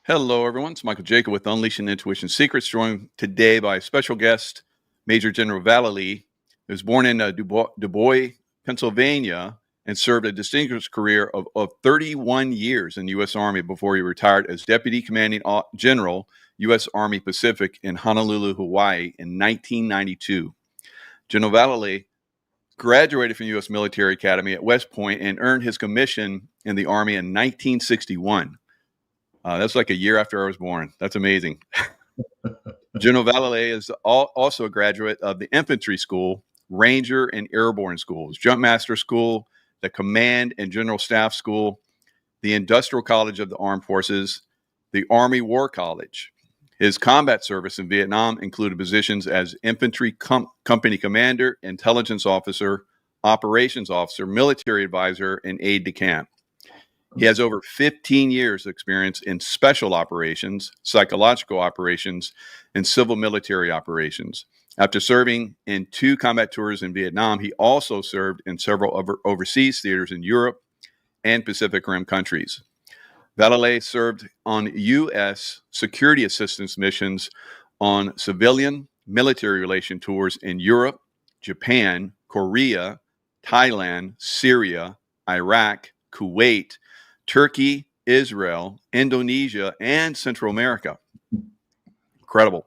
Hello, everyone. It's Michael Jacob with Unleashing Intuition Secrets, joined today by a special guest, Major General Vallely, who was born in DuBois, Pennsylvania, and served a distinguished career of 31 years in the U.S. Army before he retired as Deputy Commanding General, U.S. Army Pacific in Honolulu, Hawaii in 1992. General Vallely graduated from U.S. Military Academy at West Point and earned his commission in the Army in 1961. That's like a year after I was born. That's amazing. General Vallely is also a graduate of the Infantry School, Ranger and Airborne Schools, Jumpmaster School, the Command and General Staff School, the Industrial College of the Armed Forces, the Army War College. His combat service in Vietnam included positions as Infantry Company Commander, Intelligence Officer, Operations Officer, Military Advisor, and aide-de-camp. He has over 15 years of experience in special operations, psychological operations, and civil military operations. After serving in 2 combat tours in Vietnam, he also served in several overseas theaters in Europe and Pacific Rim countries. Vallely served on U.S. security assistance missions on civilian military relation tours in Europe, Japan, Korea, Thailand, Syria, Iraq, Kuwait, Turkey, Israel, Indonesia, and Central America. Incredible.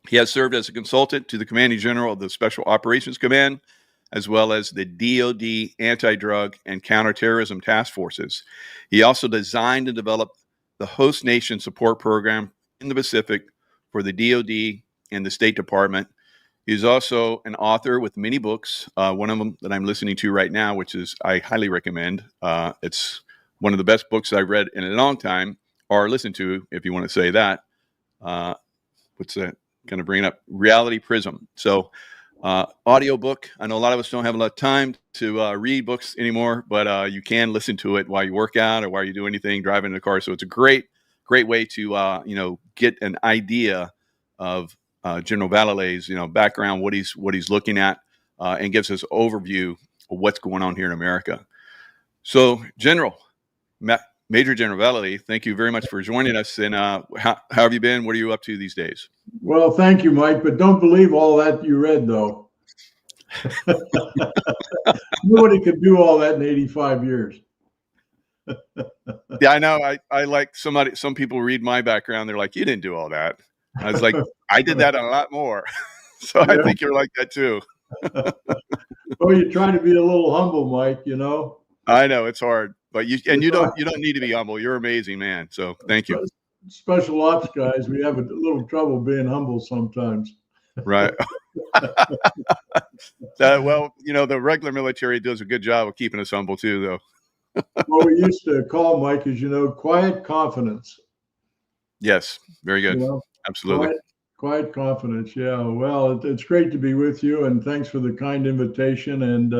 He has served as a consultant to the Commanding General of the Special Operations Command, as well as the DoD Anti-Drug and Counterterrorism Task Forces. He also designed and developed the Host Nation Support Program in the Pacific for the DoD and the State Department. He's also an author with many books, one of them that I'm listening to right now, which is I highly recommend. It's one of the best books I've read in a long time, or listened to, if you want to say that. What's that? Going to bring it up? Reality Prism. So, audiobook. I know a lot of us don't have a lot of time to read books anymore, but you can listen to it while you work out or while you do anything, driving in the car. So it's a great way to get an idea of General Vallely's background, what he's looking at, and gives us an overview of what's going on here in America. So, Major General Vallely, thank you very much for joining us. And how have you been? What are you up to these days? Well, thank you, Mike, but don't believe all that you read, though. Nobody could do all that in 85 years. Yeah, I know. I like some people read my background. They're like, you didn't do all that. I was like, I did that a lot more. So yeah. I think you're like that too. Well, you're trying to be a little humble, Mike, I know it's hard, but you don't need to be humble. You're an amazing man. So thank you. Special ops guys, we have a little trouble being humble sometimes. Right. Well, the regular military does a good job of keeping us humble too, though. What we used to call, Mike, is, quiet confidence. Yes. Very good. Absolutely. Quiet confidence. Yeah. Well, it's great to be with you, and thanks for the kind invitation. And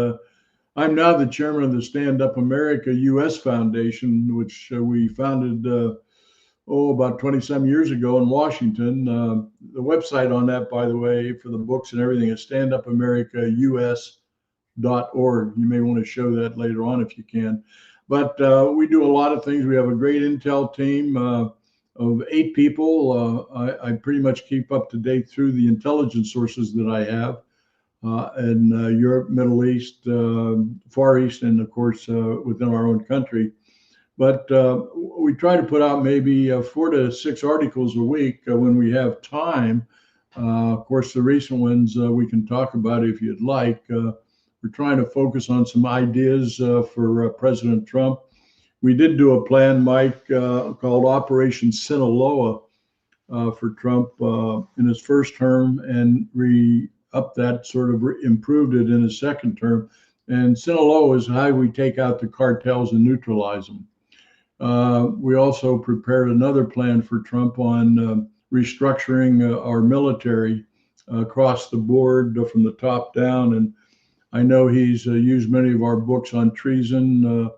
I'm now the chairman of the Stand Up America U.S. Foundation, which we founded about 20-some years ago in Washington. The website on that, by the way, for the books and everything is standupamericaus.org. You may want to show that later on if you can. But we do a lot of things. We have a great intel team of 8 people. I pretty much keep up to date through the intelligence sources that I have in Europe, Middle East, Far East, and of course within our own country. But we try to put out maybe 4 to 6 articles a week when we have time. Of course, the recent ones we can talk about if you'd like. We're trying to focus on some ideas for President Trump. We did do a plan, Mike, called Operation Sinaloa for Trump in his first term, and re-upped that, sort of improved it in his second term. And Sinaloa is how we take out the cartels and neutralize them. We also prepared another plan for Trump on restructuring our military across the board from the top down. And I know he's used many of our books on treason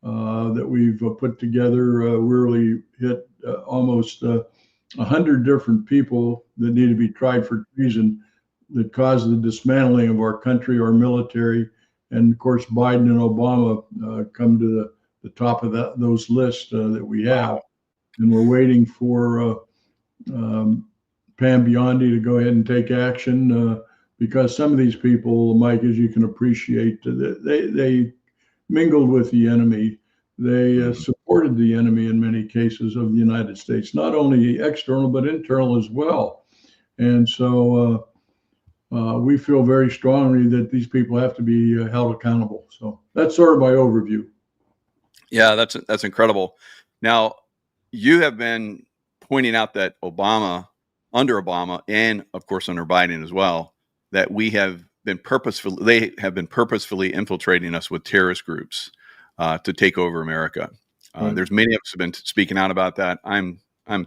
that we've put together. We really hit almost 100 different people that need to be tried for treason that caused the dismantling of our country, our military. And of course, Biden and Obama come to the top of those lists that we have. and we're waiting for Pam Biondi to go ahead and take action because some of these people, Mike, as you can appreciate, they mingled with the enemy. They supported the enemy in many cases of the United States, not only external but internal as well. And so we feel very strongly that these people have to be held accountable. So that's sort of my overview. Yeah, that's incredible. Now, you have been pointing out that under Obama, and of course under Biden as well, that they have been purposefully infiltrating us with terrorist groups to take over America. Right. There's many of us have been speaking out about that. I'm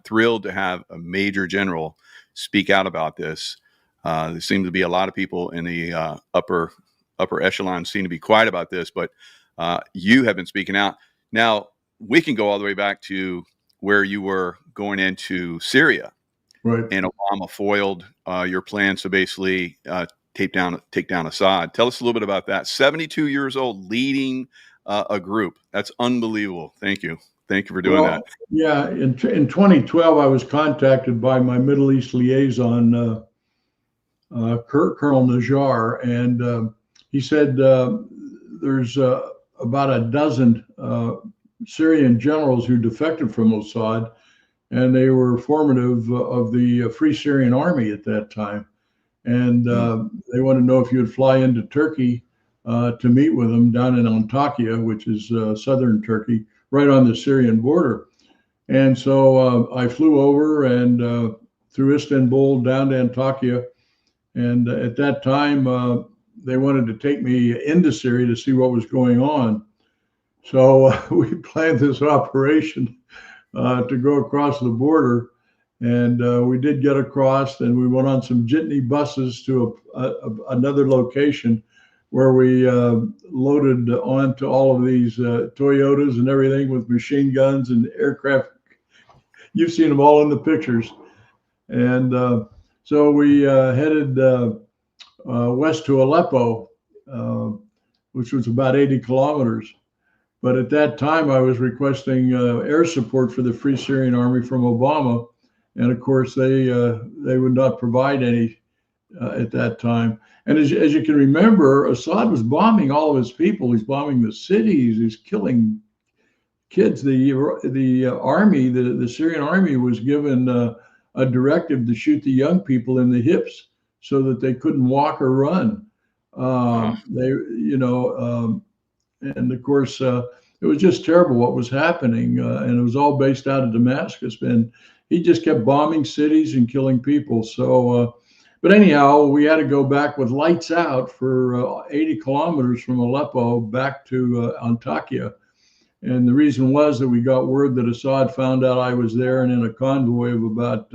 thrilled to have a major general speak out about this. There seem to be a lot of people in the upper echelon seem to be quiet about this, but you have been speaking out. Now, we can go all the way back to where you were going into Syria, right? And Obama foiled your plans to basically take down Assad. Tell us a little bit about that. 72 years old, leading a group. That's unbelievable. Thank you for doing that. Yeah, in 2012, I was contacted by my Middle East liaison, Colonel Najjar, and he said there's about a dozen Syrian generals who defected from Assad, and they were formative of the Free Syrian Army at that time. And they wanted to know if you would fly into Turkey to meet with them down in Antakya, which is southern Turkey, right on the Syrian border. And so I flew over and through Istanbul down to Antakya. And at that time, they wanted to take me into Syria to see what was going on. So we planned this operation to go across the border. And we did get across, and we went on some jitney buses to another location where we loaded onto all of these Toyotas and everything with machine guns and aircraft. You've seen them all in the pictures. And so we headed west to Aleppo, which was about 80 kilometers. But at that time, I was requesting air support for the Free Syrian Army from Obama. And of course, they would not provide any at that time. And as you can remember, Assad was bombing all of his people. He's bombing the cities. He's killing kids. The army, the Syrian army, was given a directive to shoot the young people in the hips so that they couldn't walk or run. And of course, it was just terrible what was happening. And it was all based out of Damascus. And he just kept bombing cities and killing people. So, but anyhow, we had to go back with lights out for 80 kilometers from Aleppo back to Antakya. And the reason was that we got word that Assad found out I was there and in a convoy of about,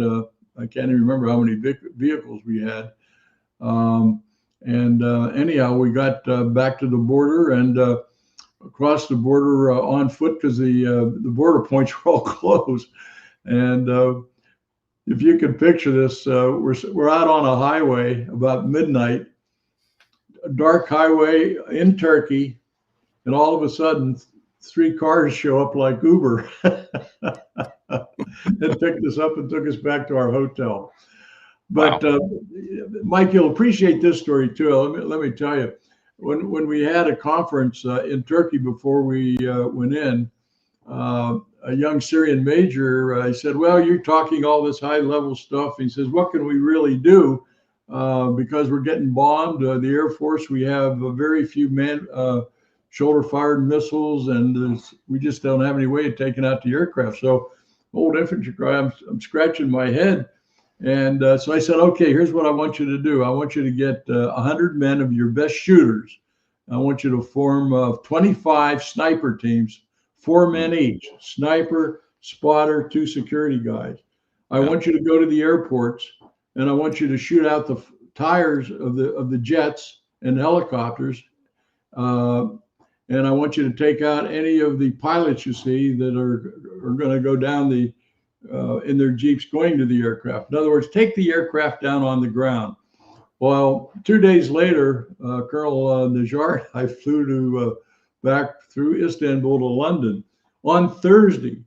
I can't even remember how many vehicles we had. Anyhow, we got back to the border and across the border on foot because the border points were all closed. And if you can picture this, we're out on a highway about midnight, a dark highway in Turkey, and all of a sudden, 3 cars show up like Uber and picked us up and took us back to our hotel. But wow. Mike, you'll appreciate this story too. Let me tell you, when we had a conference in Turkey before we went in, a young Syrian major, I said, well, you're talking all this high level stuff. He says, what can we really do? Because we're getting bombed. The Air Force, we have very few shoulder fired missiles, and we just don't have any way of taking out the aircraft. So old infantry guy, I'm scratching my head. And so I said, okay, here's what I want you to do. I want you to get 100 men of your best shooters. I want you to form 25 sniper teams, 4 men each, sniper, spotter, 2 security guys. I want you to go to the airports, and I want you to shoot out the tires of the jets and helicopters. And I want you to take out any of the pilots you see that are going to go down in their Jeeps going to the aircraft. In other words, take the aircraft down on the ground. Well, 2 days later, Colonel Najjar, I flew back through Istanbul to London. On Thursday,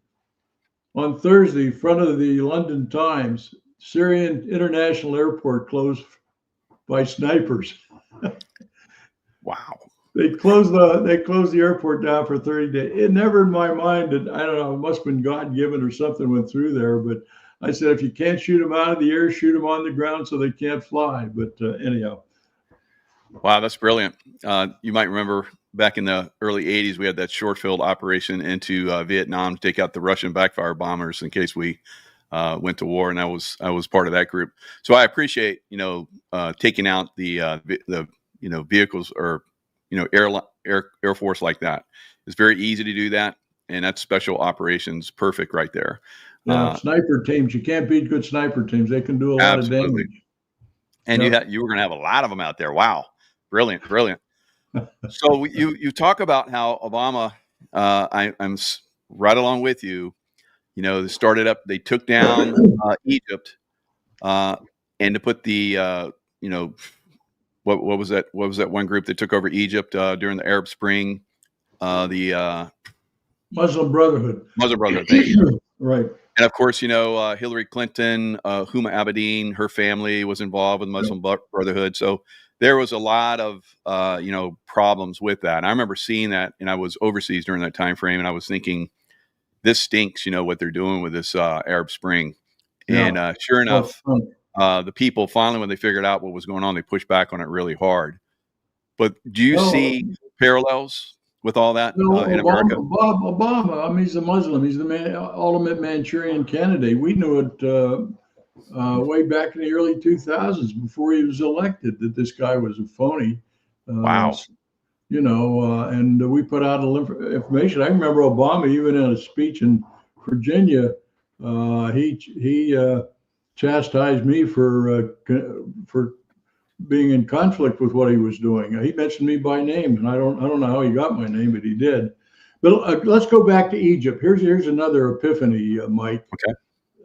on Thursday, in front of the London Times, Syrian International Airport closed by snipers. Wow. They closed the airport down for 30 days. It never in my mind that, I don't know, it must have been God given or something went through there. But I said, if you can't shoot them out of the air, shoot them on the ground so they can't fly. But anyhow. Wow, that's brilliant. You might remember back in the early 80s, we had that short field operation into Vietnam to take out the Russian backfire bombers in case we went to war, and I was part of that group. So I appreciate taking out the vehicles or Air Force like that. It's very easy to do that, and that's special operations perfect right there. Yeah, sniper teams. You can't beat good sniper teams. They can do a lot of damage. And you were going to have a lot of them out there. Wow, brilliant. So you talk about how Obama. I'm right along with you. They started up. They took down Egypt, and to put the what was that? What was that one group that took over Egypt during the Arab Spring? The Muslim Brotherhood. Muslim Brotherhood. Thank you. Right. And of course, Hillary Clinton, Huma Abedin, her family was involved with Muslim Brotherhood. So there was a lot of problems with that. And I remember seeing that, and I was overseas during that time frame, and I was thinking, this stinks. What they're doing with this Arab Spring. Yeah. And sure enough. The people finally, when they figured out what was going on, they pushed back on it really hard. But do you see parallels with all that in America? Obama, I mean, he's a Muslim. He's the ultimate Manchurian candidate. We knew it way back in the early 2000s before he was elected that this guy was a phony. Wow. And we put out information. I remember Obama, even in a speech in Virginia, he chastised me for being in conflict with what he was doing. He mentioned me by name, and I don't know how he got my name, but he did. But let's go back to Egypt. Here's another epiphany, Mike. Okay.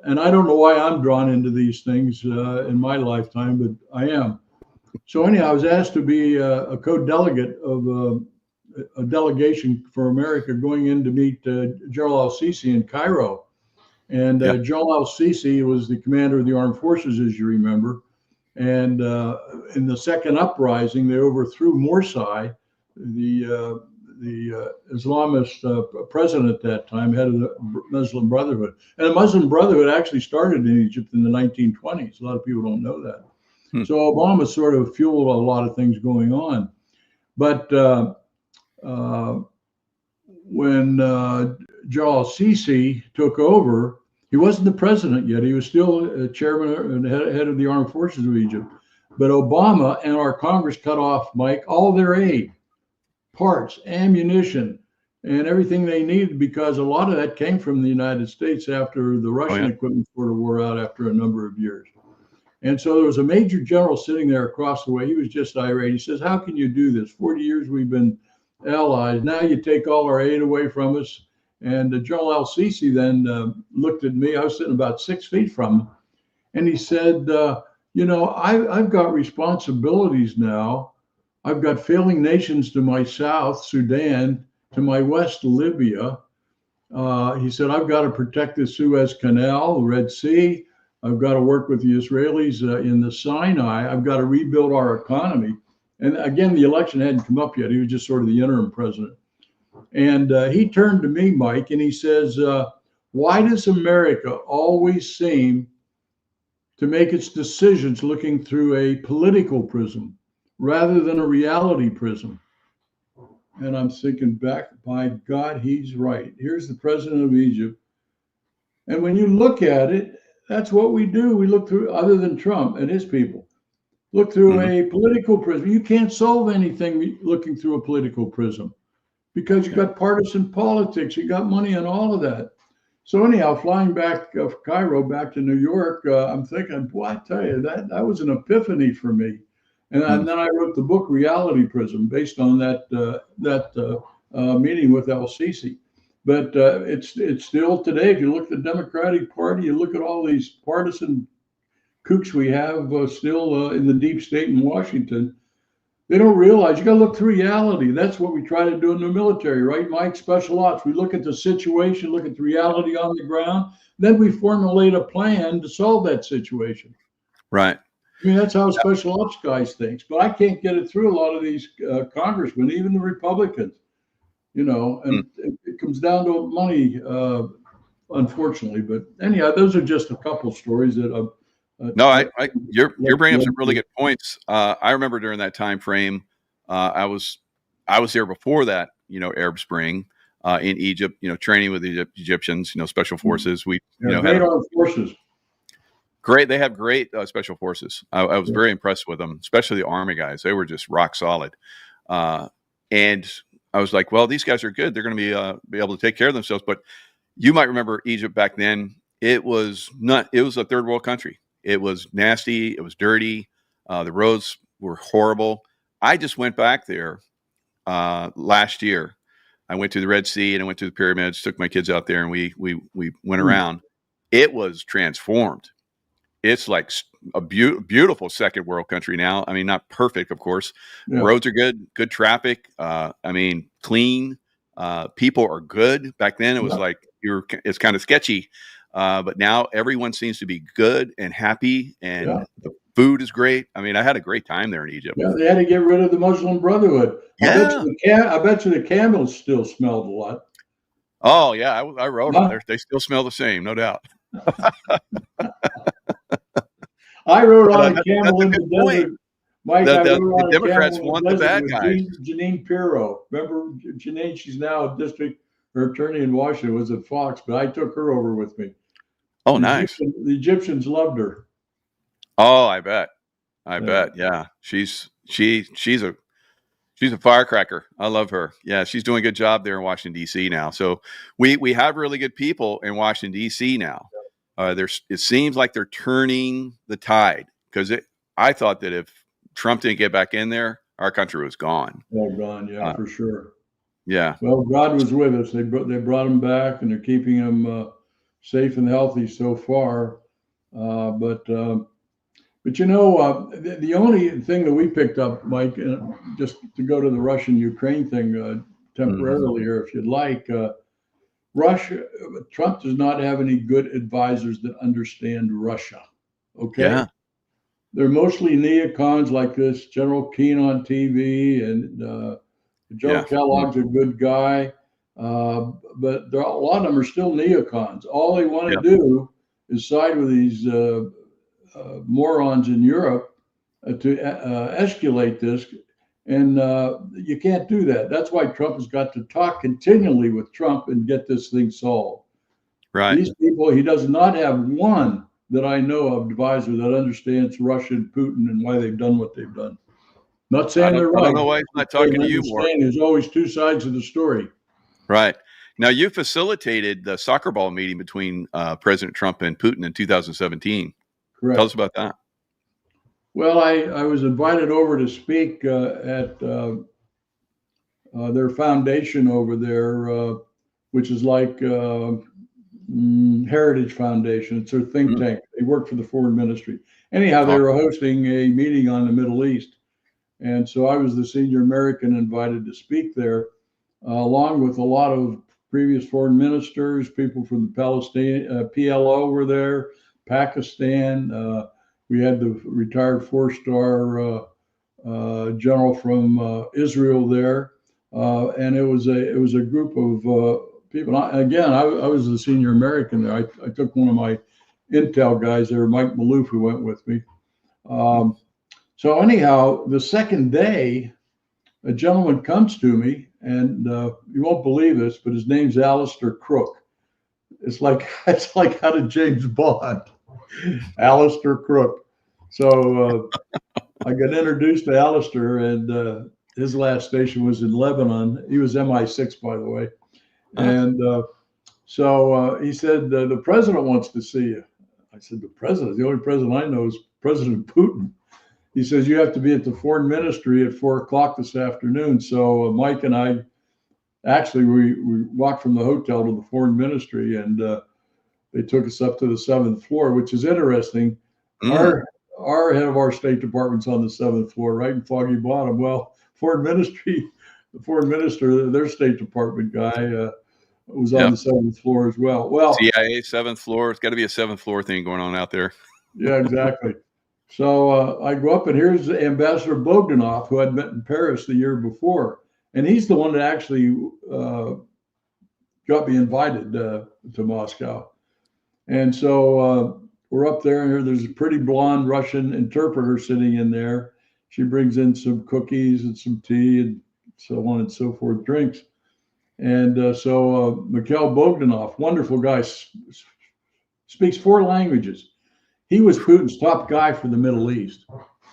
And I don't know why I'm drawn into these things in my lifetime, but I am. So anyhow, I was asked to be a co-delegate of a delegation for America going in to meet General al-Sisi in Cairo. And General al-Sisi was the commander of the armed forces, as you remember. And in the second uprising, they overthrew Morsi, the Islamist president at that time, head of the Muslim Brotherhood. And the Muslim Brotherhood actually started in Egypt in the 1920s. A lot of people don't know that. So Obama sort of fueled a lot of things going on. But when General al-Sisi took over, he wasn't the president yet. He was still chairman and head of the armed forces of Egypt. But Obama and our Congress cut off, Mike, all their aid, parts, ammunition, and everything they needed, because a lot of that came from the United States after the Russian equipment sort of wore out after a number of years. And so there was a major general sitting there across the way. He was just irate. He says, how can you do this? 40 years we've been allies. Now you take all our aid away from us. And General al-Sisi then looked at me. I was sitting about 6 feet from him. And he said, I've got responsibilities now. I've got failing nations to my south, Sudan, to my west, Libya. He said, I've got to protect the Suez Canal, the Red Sea. I've got to work with the Israelis in the Sinai. I've got to rebuild our economy. And again, the election hadn't come up yet. He was just sort of the interim president. And he turned to me, Mike, and he says, why does America always seem to make its decisions looking through a political prism rather than a reality prism? And I'm thinking back, by God, he's right. Here's the president of Egypt. And when you look at it, that's what we do. We look through, other than Trump and his people, look through a political prism. You can't solve anything looking through a political prism, because you've got partisan politics, you got money and all of that. So anyhow, flying back from Cairo back to New York, I'm thinking, boy, I tell you, that was an epiphany for me. And then I wrote the book Reality Prism based on that meeting with al-Sisi. But it's still today, if you look at the Democratic Party, you look at all these partisan kooks we have still in the deep state in Washington, They don't realize you got to look through reality. That's what we try to do in the military, right, Mike? Special ops. We look at the situation, look at the reality on the ground, then we formulate a plan to solve that situation. Right. I mean, that's how special ops guys think. But I can't get it through a lot of these congressmen, even the Republicans, and it comes down to money, unfortunately. But anyhow, those are just a couple stories that No, you're bringing up some really good points. I remember during that time frame, I was there before that, Arab Spring, in Egypt, training with the Egyptians, special forces. We, great armed forces. Great. They have great special forces. I was very impressed with them, especially the Army guys. They were just rock solid. And I was like, well, these guys are good. They're going to be able to take care of themselves. But you might remember Egypt back then. It was a third world country. It was nasty. It was dirty. The roads were horrible. I just went back there last year. I went to the Red Sea and I went to the pyramids, took my kids out there, and we went around. It was transformed. It's like a beautiful second world country now. I mean, not perfect, of course. Yeah. Roads are good traffic. Clean. People are good. Back then, it was like it's kind of sketchy. But now everyone seems to be good and happy, and the food is great. I mean, I had a great time there in Egypt. Yeah, they had to get rid of the Muslim Brotherhood. Yeah. I bet you the camels still smelled a lot. Oh, yeah. I rode them. They still smell the same, no doubt. I rode on a camel in the desert. Mike, the Democrats want the bad guys. Janine Pirro. Remember Janine? She's now her attorney in Washington was at Fox, but I took her over with me. Oh, nice. The Egyptians loved her. Oh, I bet. Yeah. She's a firecracker. I love her. Yeah, she's doing a good job there in Washington, D.C. now. So we have really good people in Washington, D.C. now. It seems like they're turning the tide, because I thought that if Trump didn't get back in there, our country was gone. Oh, gone, yeah, for sure. Yeah. Well, God was with us. They brought him back, and they're keeping him safe and healthy so far. But the only thing that we picked up, Mike, just to go to the Russian-Ukraine thing temporarily here, if you'd like, Trump does not have any good advisors that understand Russia. Okay. Yeah. They're mostly neocons like this General Keane on TV, and Joe Kellogg's a good guy. But a lot of them are still neocons. All they want to do is side with these morons in Europe to escalate this. And you can't do that. That's why Trump has got to talk continually with Trump and get this thing solved. Right. These people, he does not have one that I know of advisor that understands Russia and Putin and why they've done what they've done. Not saying they're right. I don't know why he's not talking to you more. There's always two sides of the story. Right. Now, you facilitated the soccer ball meeting between President Trump and Putin in 2017. Correct. Tell us about that. Well, I was invited over to speak at their foundation over there, which is like Heritage Foundation. It's their think tank. They work for the foreign ministry. Anyhow, they were hosting a meeting on the Middle East. And so I was the senior American invited to speak there, along with a lot of previous foreign ministers, people from the PLO were there, Pakistan. We had the retired four-star general from Israel there, and it was a group of people. I was the senior American there. I took one of my intel guys there, Mike Maloof, who went with me. So anyhow, the second day, a gentleman comes to me, and you won't believe this, but his name's Alistair Crook. It's like out of James Bond, Alistair Crook. So I got introduced to Alistair, and his last station was in Lebanon. He was MI6, by the way. And so he said, the president wants to see you. I said, the president? The only president I know is President Putin. He says, you have to be at the foreign ministry at 4:00 this afternoon. So Mike and I, actually, we walked from the hotel to the foreign ministry, and they took us up to the 7th floor, which is interesting. our head of our State Department's on the 7th floor, right in Foggy Bottom. Well, the foreign minister, their State Department guy, was on the 7th floor as well. Well, CIA 7th floor. It's got to be a 7th floor thing going on out there. Yeah, exactly. So I go up, and here's Ambassador Bogdanov, who I'd met in Paris the year before, and he's the one that actually got me invited to Moscow. And so we're up there, and there's a pretty blonde Russian interpreter sitting in there. She brings in some cookies and some tea and so on and so forth, drinks. And so Mikhail Bogdanov, wonderful guy, speaks 4 languages. He was Putin's top guy for the Middle East.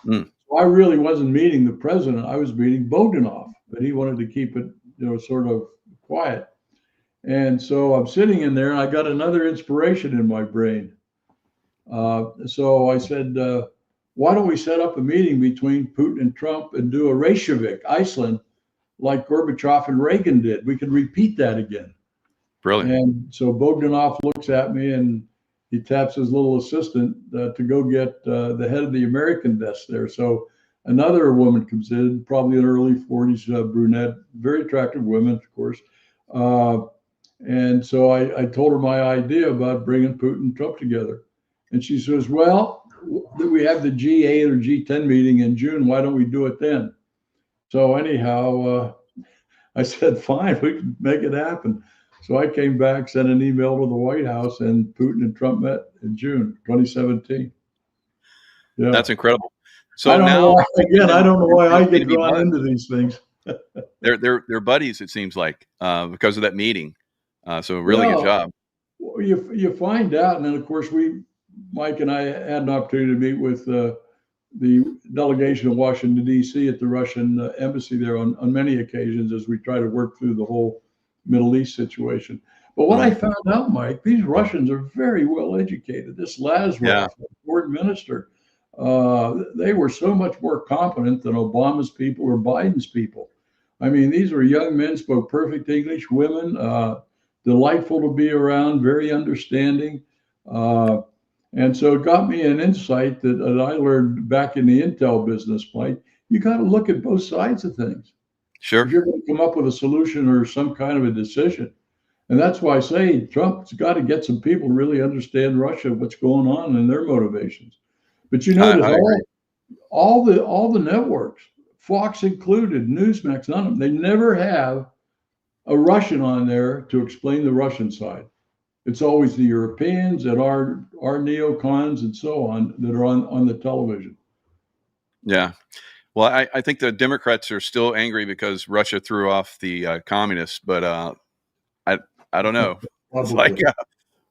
So I really wasn't meeting the president. I was meeting Bogdanov, but he wanted to keep it, sort of quiet. And so I'm sitting in there, and I got another inspiration in my brain. So I said, why don't we set up a meeting between Putin and Trump and do a Reykjavik, Iceland, like Gorbachev and Reagan did? We could repeat that again. Brilliant. And so Bogdanov looks at me, and he taps his little assistant to go get the head of the American desk there. So another woman comes in, probably in her early 40s, brunette, very attractive woman, of course. And so I told her my idea about bringing Putin and Trump together. And she says, well, we have the G8 or G10 meeting in June. Why don't we do it then? So anyhow, I said, fine, we can make it happen. So I came back, sent an email to the White House, and Putin and Trump met in June 2017. Yeah, that's incredible. So I don't now, know why, again, I don't know why I get drawn into these things. They're buddies, it seems like, because of that meeting. So really good job. Well, you find out, and then of course Mike and I had an opportunity to meet with the delegation of Washington D.C. at the Russian embassy there on many occasions as we try to work through the whole Middle East situation. But what I found out, Mike, these Russians are very well educated. This Lavrov, foreign minister, they were so much more competent than Obama's people or Biden's people. I mean, these were young men, spoke perfect English, women, delightful to be around, very understanding. And so it got me an insight that I learned back in the intel business, Mike. You got to look at both sides of things. Sure. If you're going to come up with a solution or some kind of a decision. And that's why I say Trump's got to get some people to really understand Russia, what's going on and their motivations. But you notice all the networks, Fox included, Newsmax, none of them, they never have a Russian on there to explain the Russian side. It's always the Europeans and our neocons and so on that are on the television. Yeah. Well, I think the Democrats are still angry because Russia threw off the communists, but I don't know. It's like,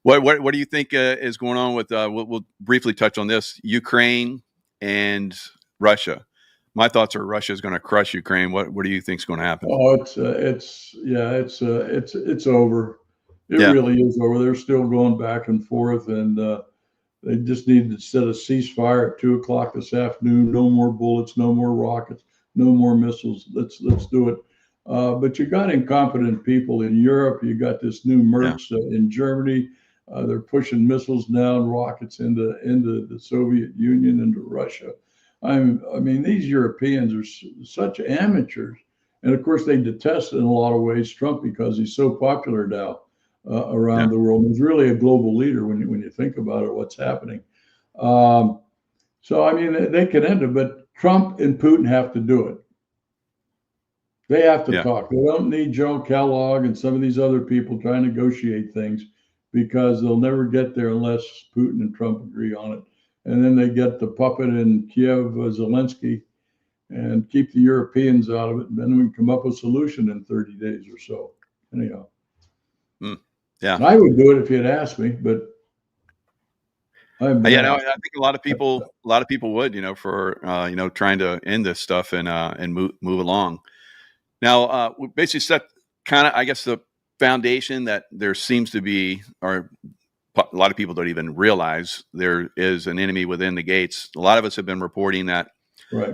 what do you think is going on with? We'll briefly touch on this: Ukraine and Russia. My thoughts are Russia is going to crush Ukraine. What do you think is going to happen? Oh, it's over. It really is over. They're still going back and forth, and they just need to set a ceasefire at 2:00 this afternoon. No more bullets, no more rockets, no more missiles. Let's do it. But you got incompetent people in Europe. You got this new Merz in Germany. They're pushing missiles now and rockets into the Soviet Union, into Russia. I mean, these Europeans are such amateurs, and of course they detest in a lot of ways Trump because he's so popular now around the world. He's really a global leader when you think about it, what's happening. So I mean, they can end it, but Trump and Putin have to do it. They have to talk. They don't need Joe Kellogg and some of these other people trying to negotiate things because they'll never get there unless Putin and Trump agree on it. And then they get the puppet in Kiev, Zelensky, and keep the Europeans out of it. And then we can come up with a solution in 30 days or so. Anyhow. Yeah. And I would do it if you'd asked me, but I think a lot of people would, for trying to end this stuff and move along. Now, we basically set kind of, I guess, the foundation that there seems to be, or a lot of people don't even realize there is an enemy within the gates. A lot of us have been reporting that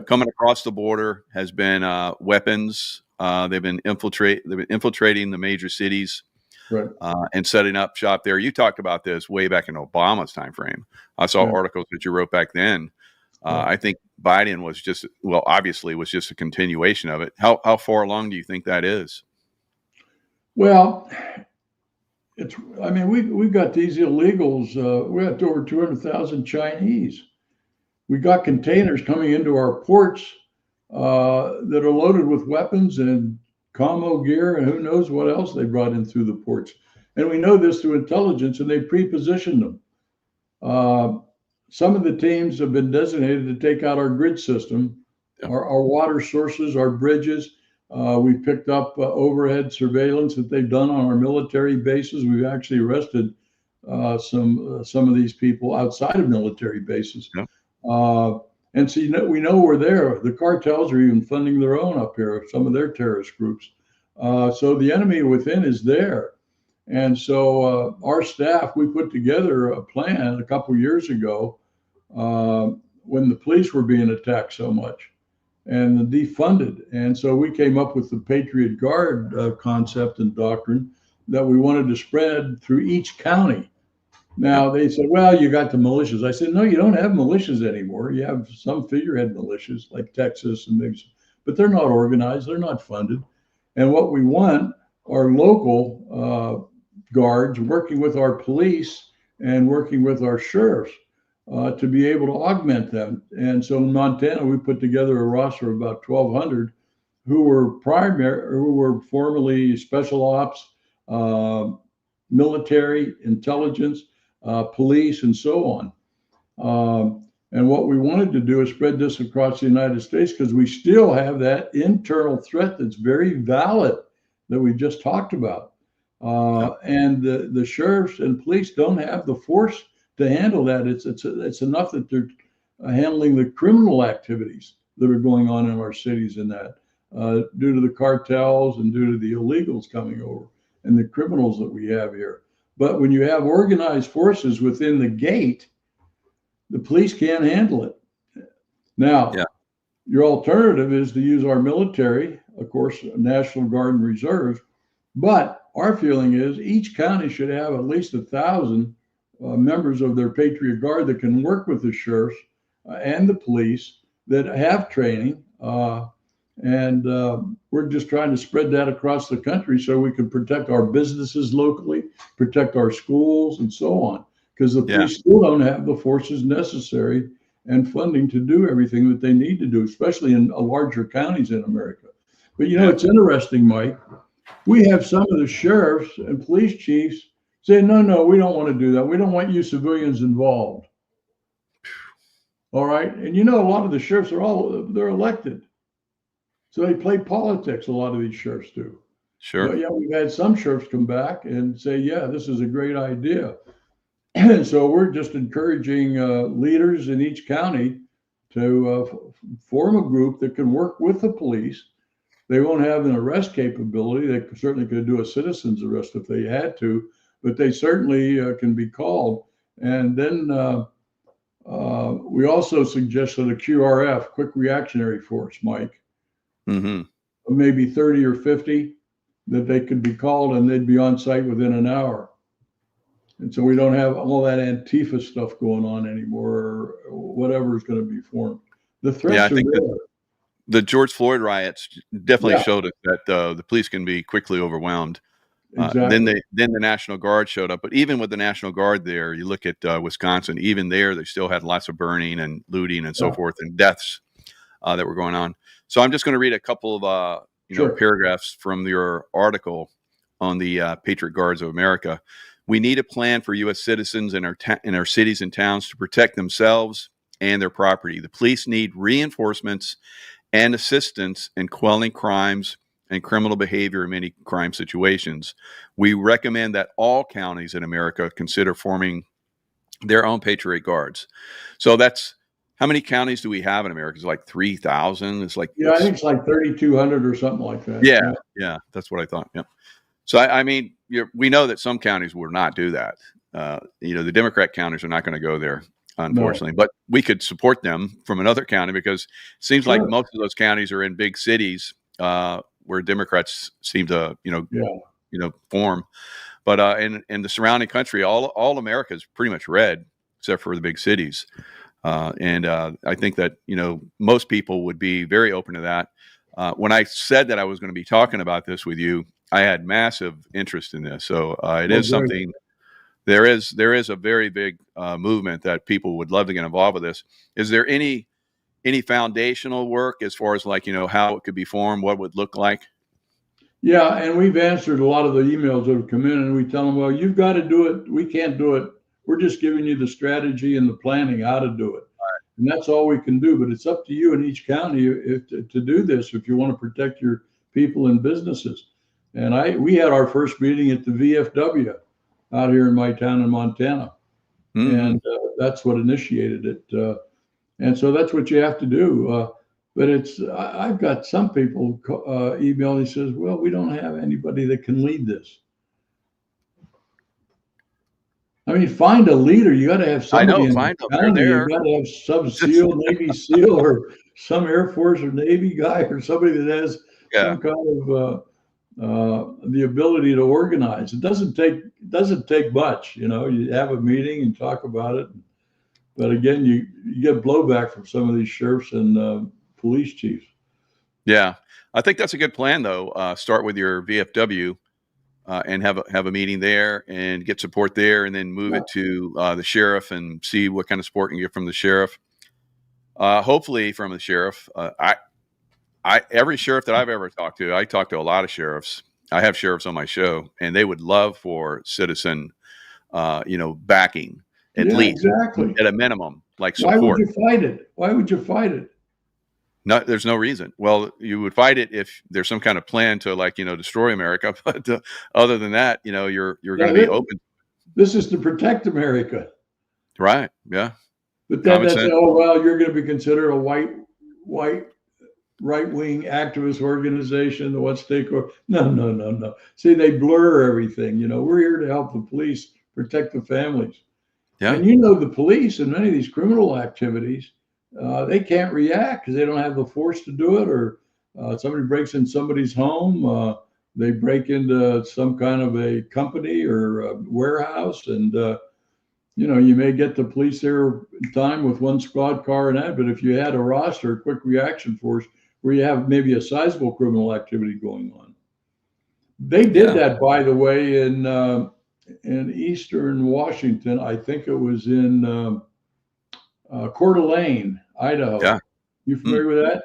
coming across the border has been weapons. They've been infiltrating the major cities and setting up shop there. You talked about this way back in Obama's time frame. I saw articles that you wrote back then. Yeah. I think Biden was obviously was just a continuation of it. How far along do you think that is? Well, I mean, we got these illegals. We got over 200,000 Chinese. We got containers coming into our ports that are loaded with weapons and commo gear and who knows what else they brought in through the ports. And we know this through intelligence, and they pre-positioned them. Some of the teams have been designated to take out our grid system, Yeah. our water sources, our bridges. We picked up overhead surveillance that they've done on our military bases. We've actually arrested some of these people outside of military bases. Yeah. And so we know we're there. The cartels are even funding their own up here, some of their terrorist groups. So the enemy within is there. And so our staff, we put together a plan a couple years ago when the police were being attacked so much and defunded. And so we came up with the Patriot Guard concept and doctrine that we wanted to spread through each county. Now they said, well, you got the militias. I said, no, you don't have militias anymore. You have some figurehead militias like Texas and maybe, but they're not organized. They're not funded. And what we want are local guards working with our police and working with our sheriffs to be able to augment them. And so in Montana, we put together a roster of about 1,200 who were formerly special ops, military, intelligence, police, and so on. And what we wanted to do is spread this across the United States because we still have that internal threat that's very valid that we just talked about. And the sheriffs and police don't have the force to handle that. It's enough that they're handling the criminal activities that are going on in our cities and that due to the cartels and due to the illegals coming over and the criminals that we have here. But when you have organized forces within the gate, the police can't handle it. Now, your alternative is to use our military, of course, National Guard and Reserves. But our feeling is each county should have at least 1,000 members of their Patriot Guard that can work with the sheriffs and the police that have training. And we're just trying to spread that across the country so we can protect our businesses locally, protect our schools, and so on. Because the police still don't have the forces necessary and funding to do everything that they need to do, especially in larger counties in America. But you know, it's interesting, Mike. We have some of the sheriffs and police chiefs say, no, we don't want to do that. We don't want you civilians involved. All right. And you know, a lot of the sheriffs they're elected. So they play politics, a lot of these sheriffs do. Sure. But yeah, we've had some sheriffs come back and say, yeah, this is a great idea. And so we're just encouraging leaders in each county to form a group that can work with the police. They won't have an arrest capability. They certainly could do a citizen's arrest if they had to, but they certainly can be called. And then we also suggested a QRF, quick reactionary force, Mike, maybe 30 or 50 that they could be called and they'd be on site within an hour. And so we don't have all that Antifa stuff going on anymore or whatever is going to be formed. The threats are there. The George Floyd riots definitely showed us that the police can be quickly overwhelmed. Exactly. Then the National Guard showed up. But even with the National Guard there, you look at Wisconsin, even there, they still had lots of burning and looting and so forth and deaths that were going on. So I'm just going to read a couple of paragraphs from your article on the Patriot Guards of America. We need a plan for U.S. citizens in our cities and towns to protect themselves and their property. The police need reinforcements and assistance in quelling crimes and criminal behavior in many crime situations. We recommend that all counties in America consider forming their own Patriot Guards. So that's, how many counties do we have in America? It's like 3,000. It's like, I think it's like 3,200 or something like that. Yeah, that's what I thought. Yeah. So, I mean, we know that some counties will not do that. The Democrat counties are not going to go there, unfortunately. But we could support them from another county because it seems like most of those counties are in big cities where Democrats seem to, form. But in the surrounding country, all America is pretty much red, except for the big cities. And I think that, most people would be very open to that. When I said that I was going to be talking about this with you, I had massive interest in this. So it is great. something. There is a very big movement that people would love to get involved with this. Is there any foundational work as far as how it could be formed, what it would look like? Yeah, and we've answered a lot of the emails that have come in, and we tell them, well, you've got to do it. We can't do it. We're just giving you the strategy and the planning how to do it. And that's all we can do. But it's up to you in each county to do this if you want to protect your people and businesses. And we had our first meeting at the VFW out here in my town in Montana. Mm-hmm. And that's what initiated it. And so that's what you have to do. But I've got some people email and says, well, we don't have anybody that can lead this. I mean, find a leader. You got to have somebody in the county. You got to have some SEAL, Navy SEAL, or some Air Force or Navy guy, or somebody that has some kind of the ability to organize. It doesn't take much. You have a meeting and talk about it. But again, you get blowback from some of these sheriffs and police chiefs. Yeah, I think that's a good plan, though. Start with your VFW and have a meeting there and get support there, and then move it to the sheriff and see what kind of support you can get from the sheriff. Hopefully, from the sheriff. Every sheriff that I've ever talked to, I talked to a lot of sheriffs. I have sheriffs on my show, and they would love for citizen, backing at least, exactly. at a minimum, like support. Why would you fight it? Why would you fight it? No, there's no reason. Well, you would fight it if there's some kind of plan to destroy America. But other than that, you're going to be open. This is to protect America, right? Yeah. But then that's you're going to be considered a white right-wing activist organization that wants to take over. No. See, they blur everything. We're here to help the police protect the families. Yeah. And the police in many of these criminal activities, they can't react because they don't have the force to do it, or somebody breaks in somebody's home, they break into some kind of a company or a warehouse, and you may get the police there in time with one squad car and that, but if you had a roster, a quick reaction force, where you have maybe a sizable criminal activity going on. They did that, by the way, in Eastern Washington. I think it was in Coeur d'Alene, Idaho. Yeah. You familiar with that?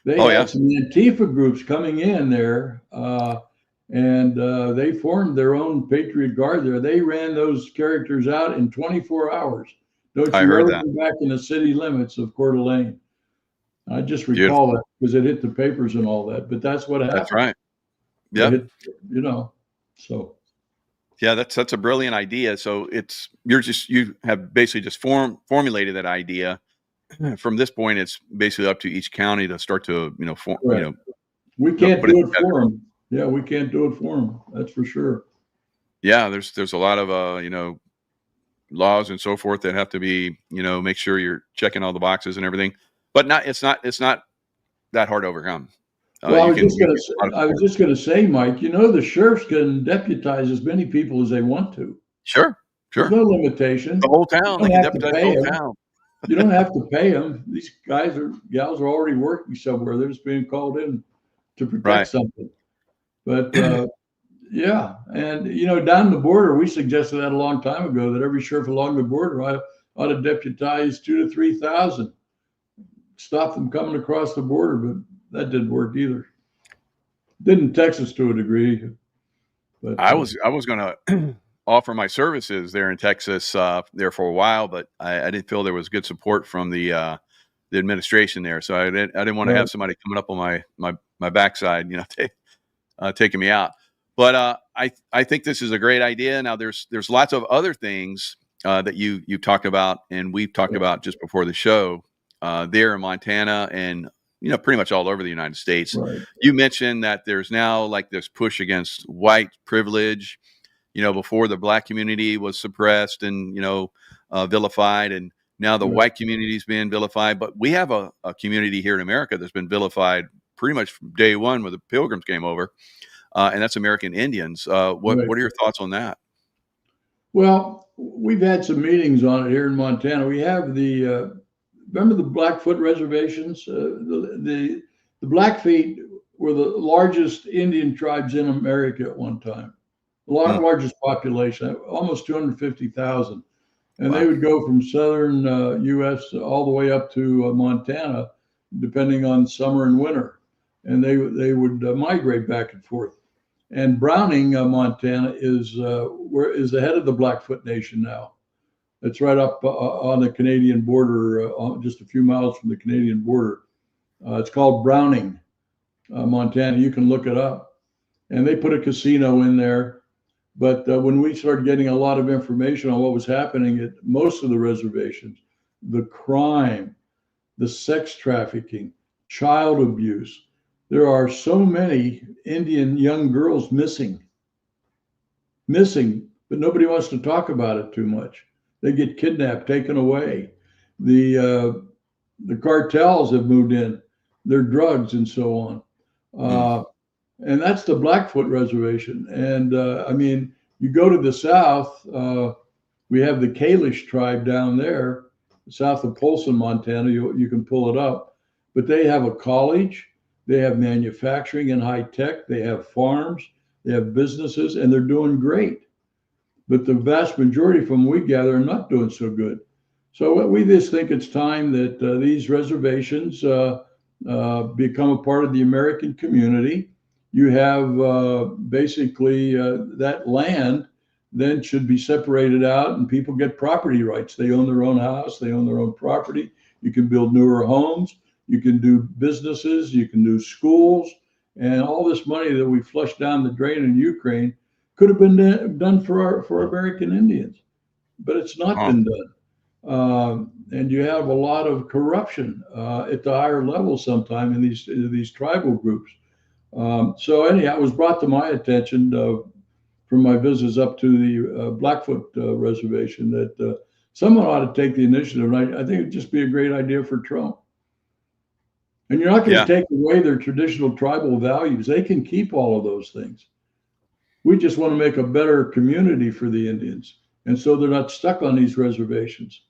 They had some Antifa groups coming in there, and they formed their own Patriot Guard there. They ran those characters out in 24 hours. Don't you ever go back in the city limits of Coeur d'Alene? I just recall that because it hit the papers and all that. But that's what happened. That's right. Yeah. So. Yeah, that's a brilliant idea. So you have basically just formulated that idea. From this point, it's basically up to each county to start to form. Right. We can't do it for them. Yeah, we can't do it for them. That's for sure. Yeah, there's a lot of laws and so forth that have to be make sure you're checking all the boxes and everything. But it's not that hard to overcome. Well, I was just going to say, Mike, the sheriffs can deputize as many people as they want to. Sure. There's no limitation. The whole town. They can deputize the whole town. You don't have to pay them. These guys or gals are already working somewhere. They're just being called in to protect something. But yeah, and down the border, we suggested that a long time ago that every sheriff along the border ought to deputize 2,000 to 3,000. Stop them coming across the border, but that didn't work either. Did in Texas to a degree. But I was going to offer my services there in Texas there for a while, but I didn't feel there was good support from the administration there, so I didn't want to have somebody coming up on my backside, taking me out. But I think this is a great idea. Now there's lots of other things that you talked about, and we've talked about just before the show. There in Montana and pretty much all over the United States. Right. You mentioned that there's now like this push against white privilege. Before the black community was suppressed and vilified, and now the white community is being vilified. But we have a community here in America that's been vilified pretty much from day one when the Pilgrims came over, and that's American Indians. What are your thoughts on that? Well, we've had some meetings on it here in Montana. We have the remember the Blackfoot reservations? The Blackfeet were the largest Indian tribes in America at one time, the Hmm. largest population, almost 250,000. And they Wow. would go from southern U.S. all the way up to Montana, depending on summer and winter. And they would migrate back and forth. And Browning, Montana, is the head of the Blackfoot Nation now. It's right up on the Canadian border, just a few miles from the Canadian border. It's called Browning, Montana. You can look it up. And they put a casino in there. But when we started getting a lot of information on what was happening at most of the reservations, the crime, the sex trafficking, child abuse, there are so many Indian young girls missing, but nobody wants to talk about it too much. They get kidnapped, taken away. The cartels have moved in, their drugs and so on. And that's the Blackfoot Reservation. And I mean, you go to the south, we have the Kalish tribe down there, south of Polson, Montana. You can pull it up. But they have a college, they have manufacturing and high tech, they have farms, they have businesses, and they're doing great. But the vast majority from we gather are not doing so good. So we just think it's time that these reservations become a part of the American community. You have basically that land then should be separated out and people get property rights. They own their own house, they own their own property. You can build newer homes, you can do businesses, you can do schools, and all this money that we flushed down the drain in Ukraine could have been done for American Indians, but it's not been done. And you have a lot of corruption at the higher level sometime in these tribal groups. So anyhow, it was brought to my attention from my visits up to the Blackfoot reservation that someone ought to take the initiative. And I think it'd just be a great idea for Trump. And you're not going to take away their traditional tribal values. They can keep all of those things. We just want to make a better community for the Indians. And so they're not stuck on these reservations.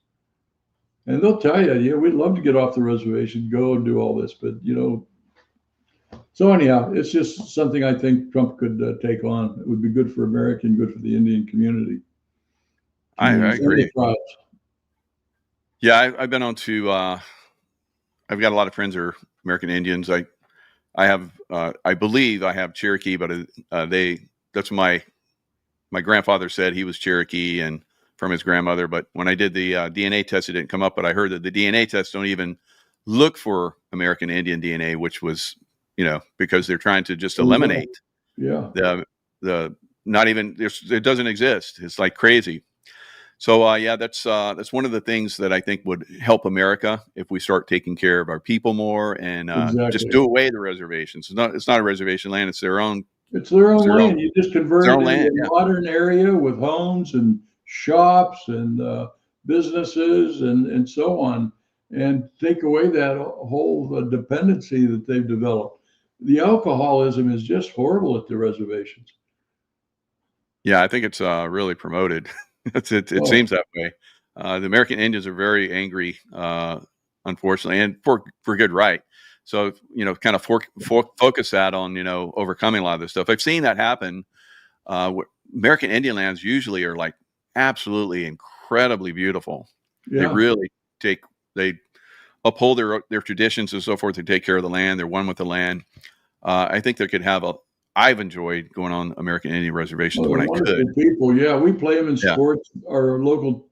And they'll tell you, yeah, we'd love to get off the reservation, go and do all this. But, you know, so anyhow, it's just something I think Trump could take on. It would be good for America and good for the Indian community. I agree. Yeah, I've been on to, I've got a lot of friends who are American Indians. I have, I believe I have Cherokee, but that's my grandfather said he was Cherokee and from his grandmother. But when I did the DNA test, it didn't come up, but I heard that the DNA tests don't even look for American Indian DNA, which was, you know, because they're trying to just eliminate the not even, it doesn't exist. It's like crazy. So yeah, that's one of the things that I think would help America if we start taking care of our people more and just do away the reservations. It's not a reservation land. It's their own. It's their own land. You just convert it into a modern area with homes and shops and businesses and so on, and take away that whole dependency that they've developed. The alcoholism is just horrible at the reservations. Yeah, I think it's really promoted. It seems that way. The American Indians are very angry, unfortunately, and for good right. So, you know, kind of focus that on, you know, overcoming a lot of this stuff. I've seen that happen. American Indian lands usually are like absolutely incredibly beautiful. Yeah. They really they uphold their traditions and so forth. They take care of the land. They're one with the land. I think they could have I've enjoyed going on American Indian reservations when I could. People, yeah, we play them in sports. Our local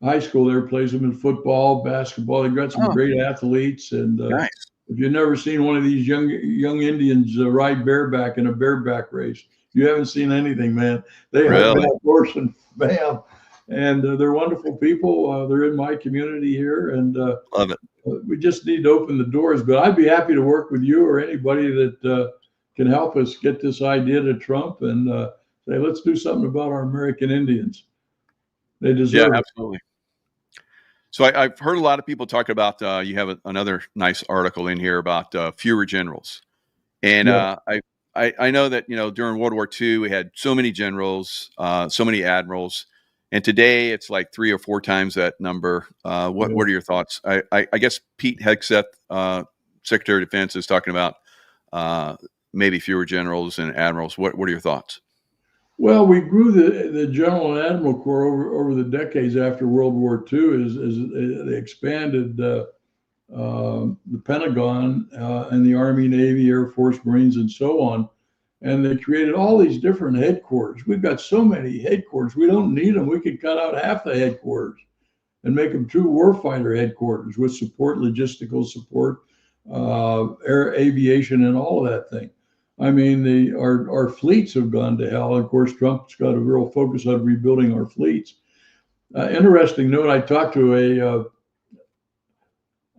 high school there plays them in football, basketball. They've got some great athletes. And nice. If you've never seen one of these young Indians ride bareback in a bareback race, you haven't seen anything, man. They have that horse and bam. And they're wonderful people. They're in my community here, and love it. We just need to open the doors. But I'd be happy to work with you or anybody that can help us get this idea to Trump and say, let's do something about our American Indians. They deserve it. Absolutely. So I've heard a lot of people talk about, you have another nice article in here about fewer generals. And I know that, you know, during World War II, we had so many generals, so many admirals. And today it's like 3 or 4 times that number. What are your thoughts? I guess Pete Hegseth, Secretary of Defense, is talking about maybe fewer generals and admirals. What are your thoughts? Well, we grew the General and Admiral Corps over the decades after World War II as they expanded the Pentagon and the Army, Navy, Air Force, Marines, and so on. And they created all these different headquarters. We've got so many headquarters. We don't need them. We could cut out half the headquarters and make them true warfighter headquarters with support, logistical support, air aviation, and all of that thing. I mean, our fleets have gone to hell. Of course, Trump's got a real focus on rebuilding our fleets. Interesting note, I talked to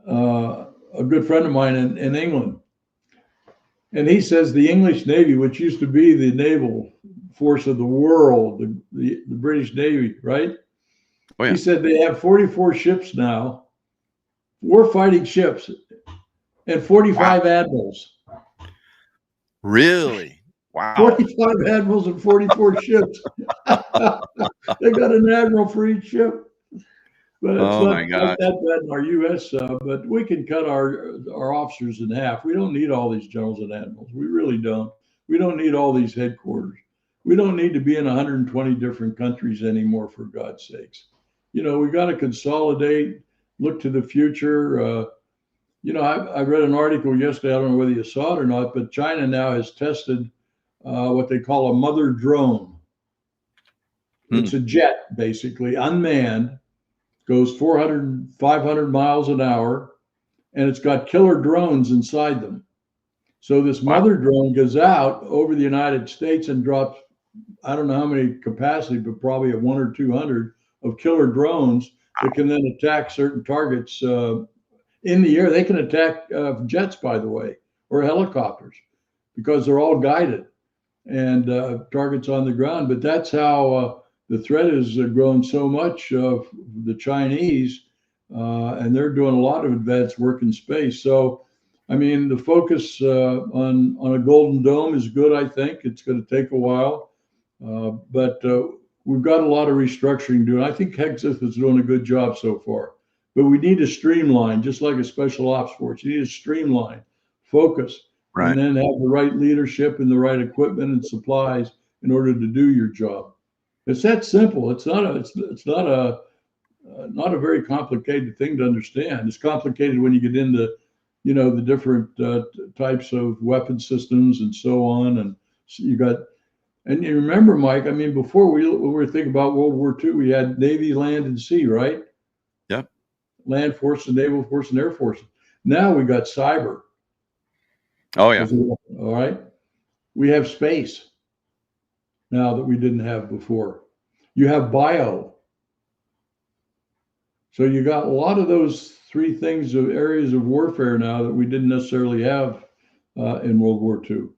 a good friend of mine in England, and he says the English Navy, which used to be the naval force of the world, the British Navy, right? Oh, yeah. He said they have 44 ships now, warfighting ships, and 45 admirals. Really? Wow. 45 admirals and 44 ships. They got an admiral for each ship. But it's not that bad in our U.S., but we can cut our officers in half. We don't need all these generals and admirals. We really don't. We don't need all these headquarters. We don't need to be in 120 different countries anymore, for God's sakes. You know, we got to consolidate, look to the future. You know, I read an article yesterday, I don't know whether you saw it or not, but China now has tested what they call a mother drone. It's a jet, basically, unmanned, goes 400, 500 miles an hour, and it's got killer drones inside them. So this mother drone goes out over the United States and drops, I don't know how many capacity, but probably a 100 or 200 of killer drones that can then attack certain targets in the air. They can attack jets, by the way, or helicopters, because they're all guided and targets on the ground. But that's how the threat has grown so much of the Chinese, and they're doing a lot of advanced work in space. So, I mean, the focus on a Golden Dome is good, I think. It's going to take a while, but we've got a lot of restructuring to do. I think Hegseth is doing a good job so far. But we need to streamline, just like a special ops force. You need to streamline, focus, and then have the right leadership and the right equipment and supplies in order to do your job. It's that simple. It's not a very complicated thing to understand. It's complicated when you get into, you know, the different types of weapon systems and so on. And so you got, and you remember, Mike, I mean, before we were thinking about World War II, we had Navy, land, and sea, right? Yep. Land force and naval force and air force. Now we got cyber. Oh, yeah. All right. We have space now that we didn't have before. You have bio. So you got a lot of those 3 things of areas of warfare now that we didn't necessarily have in World War II.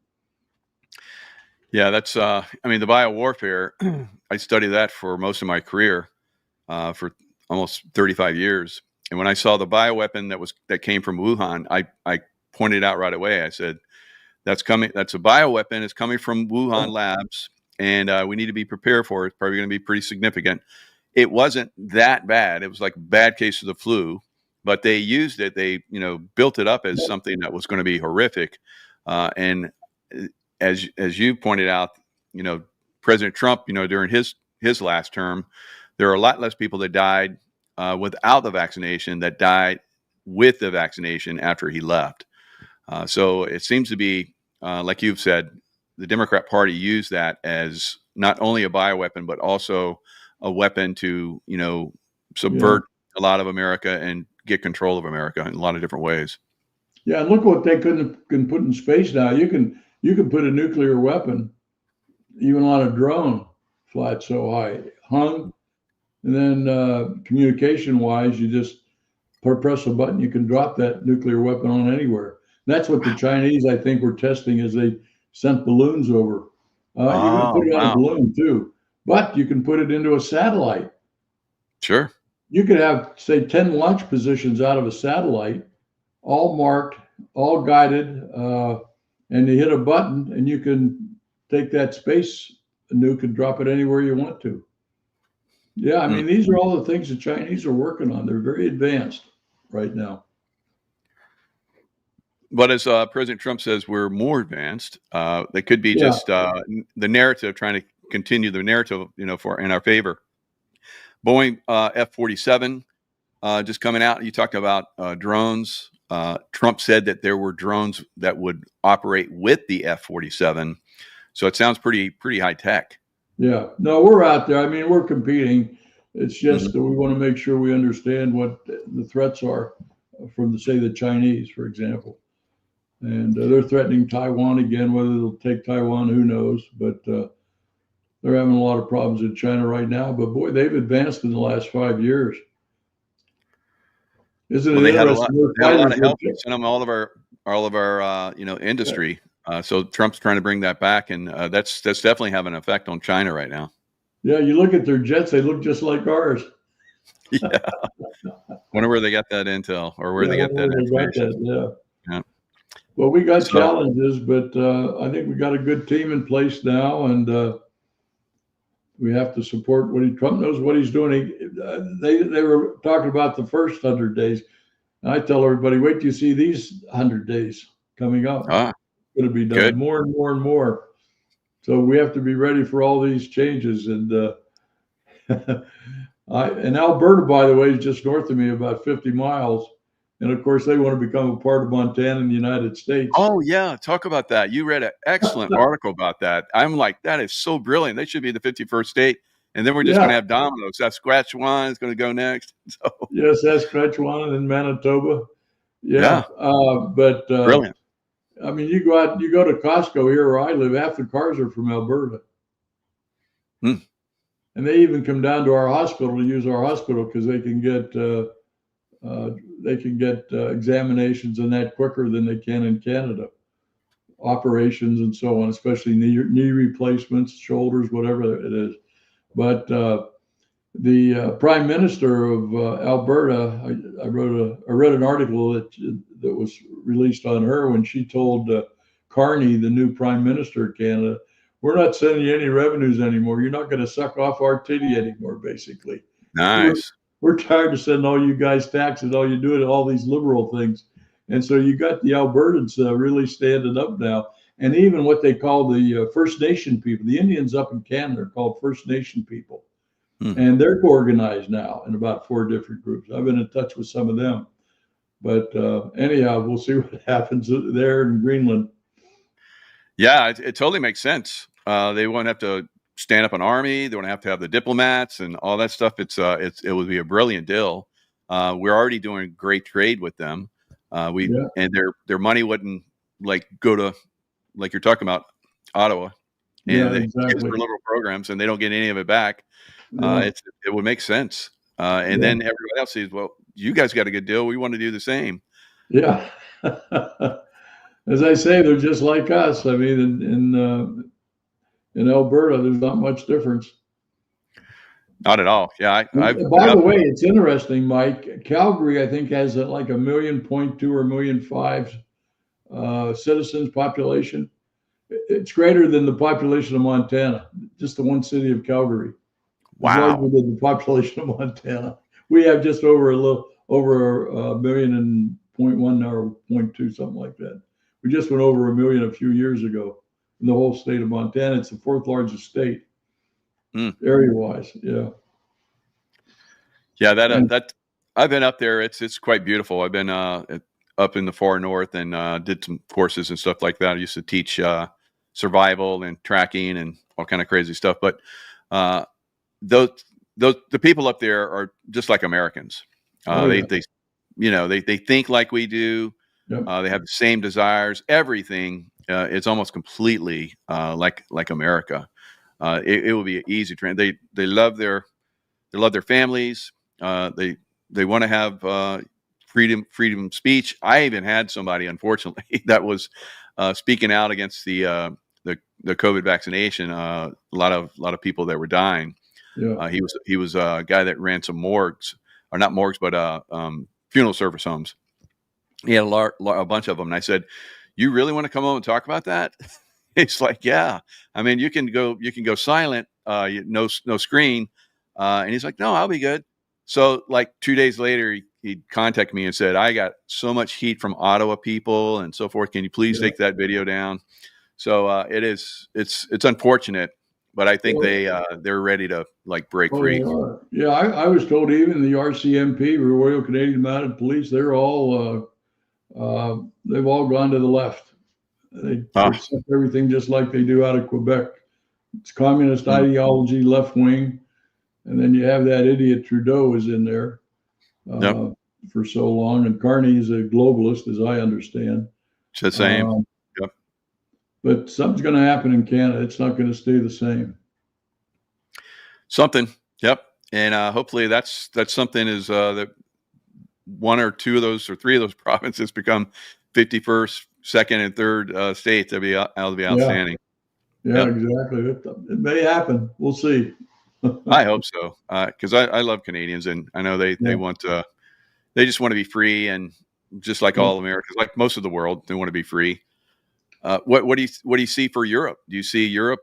Yeah, that's, I mean, the biowarfare, I studied that for most of my career for almost 35 years. And when I saw the bioweapon that came from Wuhan, I pointed out right away. I said, that's a bioweapon. It's coming from Wuhan labs, and we need to be prepared for it. It's probably going to be pretty significant. It wasn't that bad. It was like a bad case of the flu, but they used it. They, you know, built it up as something that was going to be horrific. And as you pointed out, you know, President Trump, you know, during his last term, there are a lot less people that died without the vaccination that died with the vaccination after he left. So it seems to be, like you've said, the Democrat Party used that as not only a bioweapon, but also a weapon to, you know, subvert a lot of America and get control of America in a lot of different ways. Yeah, and look what they can put in space now. You can put a nuclear weapon, even on a drone, fly it so high, hung, and then communication-wise, you just press a button, you can drop that nuclear weapon on anywhere. That's what the Chinese, I think, were testing as they sent balloons over. You can put it on a balloon too, but you can put it into a satellite. Sure. You could have, say, 10 launch positions out of a satellite, all marked, all guided, and you hit a button and you can take that space nuke and drop it anywhere you want to. Yeah, I Hmm. mean, these are all the things the Chinese are working on. They're very advanced right now. But as President Trump says, we're more advanced. They could be Yeah, just the narrative, trying to continue the narrative, for in our favor. Boeing F-47 just coming out. You talked about drones. Trump said that there were drones that would operate with the F-47. So it sounds pretty high tech. yeah. No, we're out there. I mean, we're competing. It's just Mhm. that we want to make sure we understand what the threats are from, say, the Chinese, for example. And they're threatening Taiwan again. Whether they'll take Taiwan, who knows? But they're having a lot of problems in China right now. But boy, they've advanced in the last 5 years. Isn't Well, it they had a lot. interesting? Those They had a lot fighters of were, help. They sent them all of our industry. So Trump's trying to bring that back, and that's definitely having an effect on China right now. yeah, you look at their jets, they look just like ours. Yeah. Wonder where they got that intel, or where Yeah, they got where that they got information. that. Yeah. Yeah. Well, we got So challenges, but I think we got a good team in place now, and we have to support Trump knows what he's doing. They were talking about the first 100 days, and I tell everybody, wait till you see these 100 days coming up. ah, It's going to be done good. more and more and more. So we have to be ready for all these changes. And and Alberta, by the way, is just north of me, about 50 miles. And of course, they want to become a part of Montana and the United States. Oh yeah, talk about that. You read an excellent article about that. I'm like, that is so brilliant. They should be the 51st state, and then we're just going Yeah. to have dominoes. Saskatchewan is going to go next. So Yes, Saskatchewan and Manitoba. yeah, Yeah. But brilliant. I mean, you go to Costco here where I live, half the cars are from Alberta. Hmm. And they even come down to our hospital to use our hospital because they can get examinations and that quicker than they can in Canada. Operations and so on, especially knee replacements, shoulders, whatever it is. But the Prime Minister of Alberta, I read an article that was released on her when she told Carney, the new Prime Minister of Canada, we're not sending you any revenues anymore. You're not going to suck off our titty anymore, basically. Nice. We're tired of sending all you guys taxes. All you do is all these liberal things. And so you got the Albertans really standing up now. And even what they call the First Nation people, the Indians up in Canada are called First Nation people. Hmm. And they're organized now in about 4 different groups. I've been in touch with some of them. But anyhow, we'll see what happens there in Greenland. Yeah, it totally makes sense. They won't have to stand up an army. They won't have to have the diplomats and all that stuff. It would be a brilliant deal. We're already doing great trade with them. And their money wouldn't go to, like you're talking about, Ottawa, Yeah, and they use exactly. for liberal programs, and they don't get any of it back. Yeah. It would make sense. And Yeah. then everybody else sees, well, you guys got a good deal. We want to do the same. Yeah. As I say, they're just like us. I mean, in Alberta, there's not much difference. Not at all. Yeah, I've been By the up. way, it's interesting, Mike. Calgary, I think, has like 1.2 million or 1.5 million citizens population. It's greater than the population of Montana. Just the one city of Calgary is larger Wow. than the population of Montana. We have just over a million and 0.1 or 0.2, something like that. We just went over 1 million a few years ago in the whole state of Montana. It's the 4th largest state area wise. Yeah. Yeah, And that I've been up there. It's quite beautiful. I've been up in the far north and did some courses and stuff like that. I used to teach survival and tracking and all kind of crazy stuff. But uh, those the people up there are just like Americans. oh yeah. They think like we do. Yep. They have the same desires. Everything is almost completely like America. It will be an easy train. They love their families. They want to have freedom of speech. I even had somebody, unfortunately, that was speaking out against the COVID vaccination. A lot of people that were dying. Yeah. He was a guy that ran some morgues, or not morgues, but funeral service homes. He had a bunch of them, and I said, "You really want to come home and talk about that?" It's like, yeah. I mean, you can go silent, no screen. And he's like, no, I'll be good. So like 2 days later, he'd contact me and said, I got so much heat from Ottawa people and so forth. Can you please take that video down? So it's unfortunate, but I think they're ready to like break free. They are. Yeah, I was told even the RCMP, Royal Canadian Mounted Police, they've all gone to the left. They accept everything just like they do out of Quebec. It's communist ideology, left wing, and then you have that idiot Trudeau is in there for so long, and Carney is a globalist, as I understand. It's the same. But something's going to happen in Canada. It's not going to stay the same. Something, and hopefully that's something is that one or two of those or three of those provinces become 51st, second, and third states. That'll be outstanding. Yeah, exactly. It may happen. We'll see. I hope so, because I love Canadians, and I know they want they just want to be free, and just like all Americans, like most of the world, they want to be free. What do you see for Europe? Do you see Europe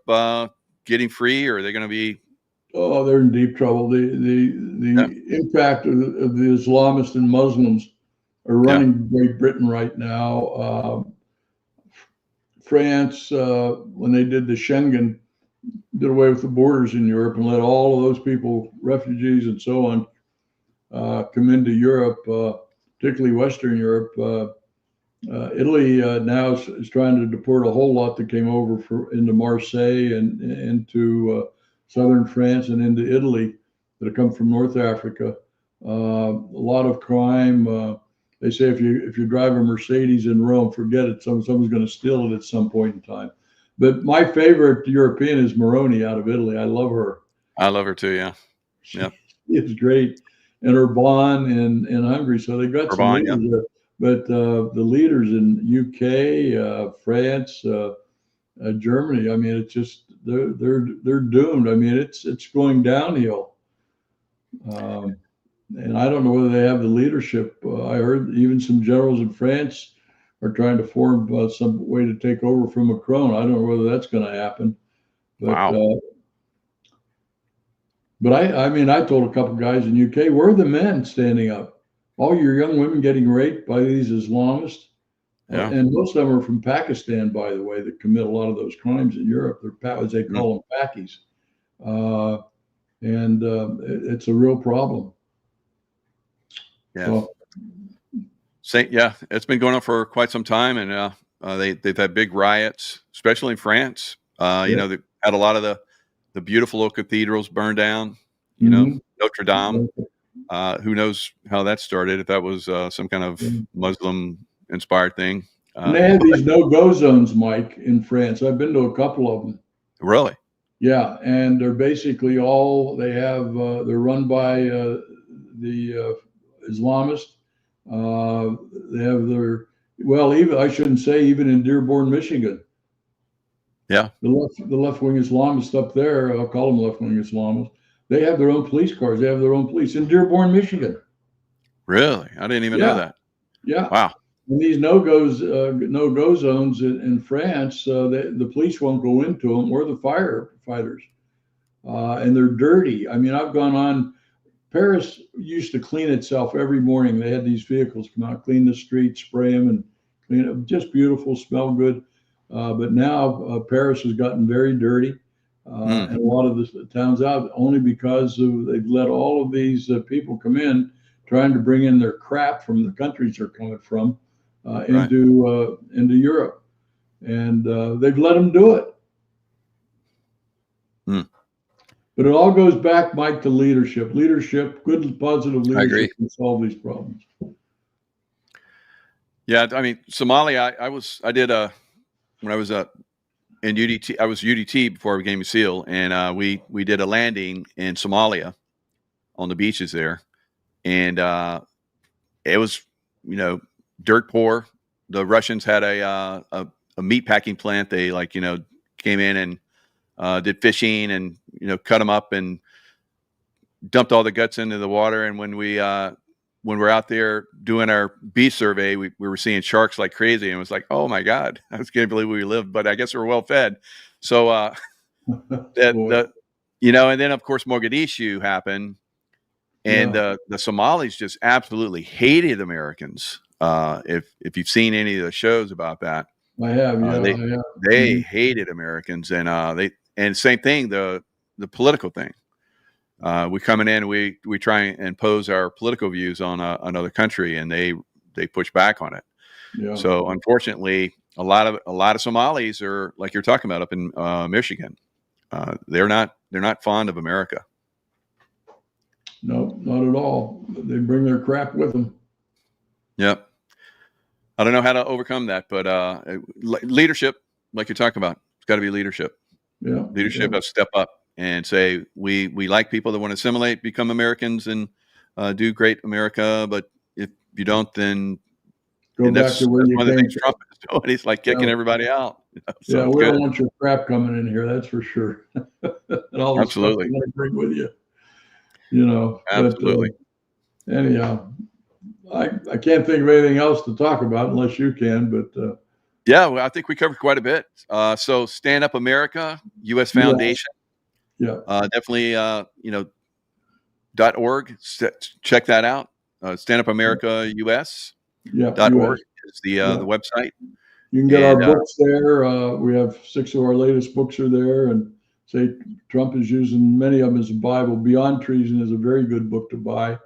getting free, or are they going to be? Oh, they're in deep trouble. The impact of the Islamists and Muslims are running Great Britain right now. France, when they did the Schengen, did away with the borders in Europe and let all of those people, refugees and so on, come into Europe, particularly Western Europe. Italy now is trying to deport a whole lot that came over into Marseille and into southern France and into Italy that have come from North Africa. A lot of crime. They say if you drive a Mercedes in Rome, forget it. Someone's going to steal it at some point in time. But my favorite European is Moroni out of Italy. I love her. I love her too. Yeah. It's great. And Orban in Hungary. So they got some leaders there. But the leaders in UK, France, Germany, I mean, it's just they're doomed. I mean, it's going downhill. And I don't know whether they have the leadership. I heard even some generals in France are trying to form some way to take over from Macron. I don't know whether that's going to happen. But, wow. But I mean, I told a couple guys in UK, where are the men standing up? All your young women getting raped by these Islamists. And most of them are from Pakistan, by the way, that commit a lot of those crimes in Europe. They're, as they call them, Pakis. And it's a real problem. Yeah. It's been going on for quite some time, and they've had big riots, especially in France. You know, they had a lot of the beautiful old cathedrals burned down. You know, Notre Dame. Who knows how that started? If that was some kind of Muslim-inspired thing. And they have these no-go zones, Mike, in France. I've been to a couple of them. Really? Yeah, and they're basically they're run by the Islamists. They have even I shouldn't say even in Dearborn, Michigan. Yeah. The left-wing Islamists up there, I'll call them left-wing Islamists. They have their own police cars. They have their own police in Dearborn, Michigan. Really? I didn't even know that. Yeah. Wow. And these no-go zones in France, the police won't go into them, or the firefighters. And they're dirty. I mean, I've gone on. Paris used to clean itself every morning. They had these vehicles come out, clean the streets, spray them, and clean it. Just beautiful, smell good. But now Paris has gotten very dirty. And a lot of the towns out only because they've let all of these people come in, trying to bring in their crap from the countries they're coming from into Europe, and they've let them do it. But it all goes back, Mike, to leadership. Leadership, good, positive leadership can solve these problems. Yeah, I mean, Somalia. When I was in UDT, I was UDT before I became a SEAL, and we did a landing in Somalia on the beaches there, and it was dirt poor. The Russians had a meat packing plant. They came in and did fishing and cut them up and dumped all the guts into the water. And when we're out there doing our beach survey, we were seeing sharks like crazy, and it was like, oh my God, I just can't believe we lived. But I guess we're well fed. So And then of course Mogadishu happened, and the Somalis just absolutely hated Americans. If you've seen any of the shows about that, I have. Yeah, they I have. they hated Americans, and same thing, the political thing. We come in, we try and impose our political views on another country, and they push back on it. Yeah. So unfortunately, a lot of Somalis are like you're talking about up in Michigan. They're not fond of America. No, not at all. They bring their crap with them. Yep. I don't know how to overcome that, but leadership, like you're talking about, it's got to be leadership. Yeah. Leadership has to step up and say, we like people that want to assimilate, become Americans, and do great America. But if you don't, then go back to where you one of the came things Trump is doing. He's like kicking everybody out. So we don't want your crap coming in here. That's for sure. And all the stuff Absolutely. you want to bring with you. Absolutely. But, anyhow, I can't think of anything else to talk about unless you can. But yeah, well, I think we covered quite a bit. So Stand Up America, U.S. Foundation. Yeah. Definitely, .org. Check that out. Stand Up America US. .org is the website. You can get our books there. We have 6 of our latest books are there, and say Trump is using many of them as a Bible. Beyond Treason is a very good book to buy,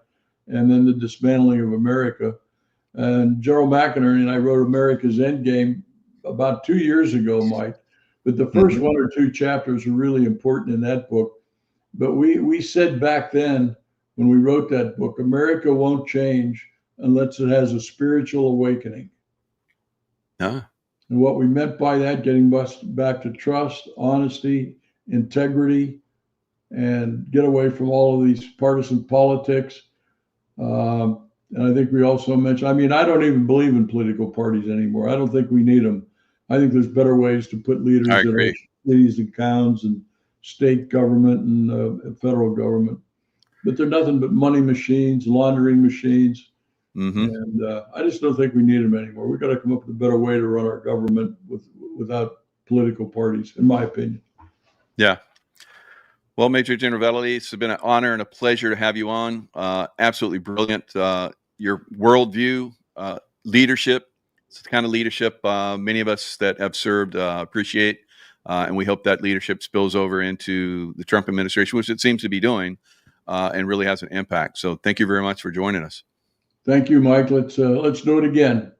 and then The Dismantling of America. And Gerald McInerney and I wrote America's Endgame about 2 years ago, Mike. But the first 1 or 2 chapters are really important in that book. But we said back then when we wrote that book, America won't change unless it has a spiritual awakening. And what we meant by that, getting back to trust, honesty, integrity, and get away from all of these partisan politics. And I think we also mentioned, I don't even believe in political parties anymore. I don't think we need them. I think there's better ways to put leaders in our cities and towns and state government and federal government. But they're nothing but money machines, laundering machines. And I just don't think we need them anymore. We've got to come up with a better way to run our government without political parties, in my opinion. Yeah. Well, Major General Vallely, it's been an honor and a pleasure to have you on. Absolutely brilliant. Your worldview, leadership, it's the kind of leadership many of us that have served appreciate. And we hope that leadership spills over into the Trump administration, which it seems to be doing, and really has an impact. So thank you very much for joining us. Thank you, Mike. Let's do it again.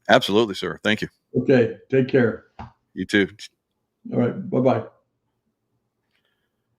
Absolutely, sir. Thank you. Okay. Take care. You too. All right. Bye-bye.